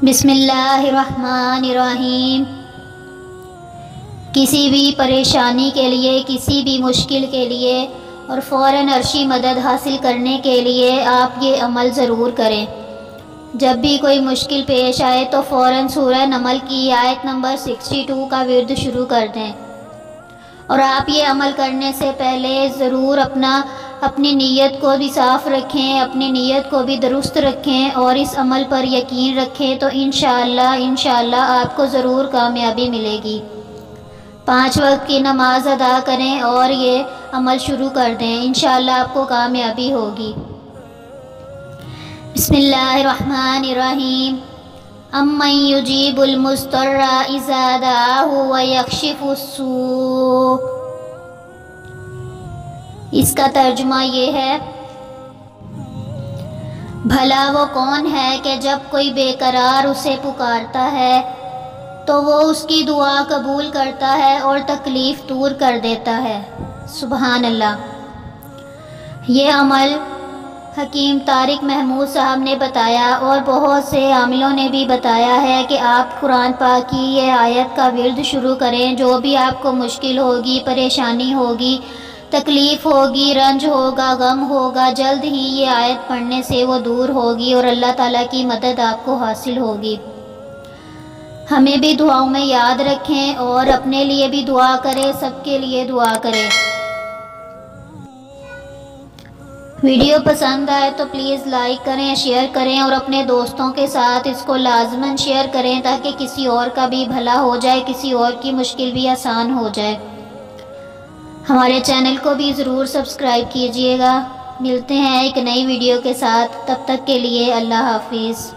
بسم اللہ الرحمن الرحیم۔ کسی بھی پریشانی کے لیے، کسی بھی مشکل کے لیے اور فوراً عرشی مدد حاصل کرنے کے لیے آپ یہ عمل ضرور کریں۔ جب بھی کوئی مشکل پیش آئے تو فوراً سورہ نمل کی آیت نمبر 62 کا ورد شروع کر دیں، اور آپ یہ عمل کرنے سے پہلے ضرور اپنی نیت کو بھی صاف رکھیں، اپنی نیت کو بھی درست رکھیں اور اس عمل پر یقین رکھیں تو انشاءاللہ آپ کو ضرور کامیابی ملے گی۔ 5 وقت کی نماز ادا کریں اور یہ عمل شروع کر دیں، انشاءاللہ آپ کو کامیابی ہوگی۔ بسم اللہ الرحمن الرحیم۔ امن یجیب المضطر اذا دعاہ ویکشف السوء۔ اس کا ترجمہ یہ ہے، بھلا وہ کون ہے کہ جب کوئی بے قرار اسے پکارتا ہے تو وہ اس کی دعا قبول کرتا ہے اور تکلیف دور کر دیتا ہے۔ سبحان اللہ۔ یہ عمل حکیم طارق محمود صاحب نے بتایا اور بہت سے عاملوں نے بھی بتایا ہے کہ آپ قرآن پاک کی یہ آیت کا ورد شروع کریں۔ جو بھی آپ کو مشکل ہوگی، پریشانی ہوگی، تکلیف ہوگی، رنج ہوگا، غم ہوگا، جلد ہی یہ آیت پڑھنے سے وہ دور ہوگی اور اللہ تعالیٰ کی مدد آپ کو حاصل ہوگی۔ ہمیں بھی دعاؤں میں یاد رکھیں اور اپنے لیے بھی دعا کریں، سب کے لیے دعا کریں۔ ویڈیو پسند آئے تو پلیز لائک کریں، شیئر کریں اور اپنے دوستوں کے ساتھ اس کو لازماً شیئر کریں تاکہ کسی اور کا بھی بھلا ہو جائے، کسی اور کی مشکل بھی آسان ہو جائے۔ ہمارے چینل کو بھی ضرور سبسکرائب کیجیے گا۔ ملتے ہیں ایک نئی ویڈیو کے ساتھ، تب تک کے لیے اللہ حافظ۔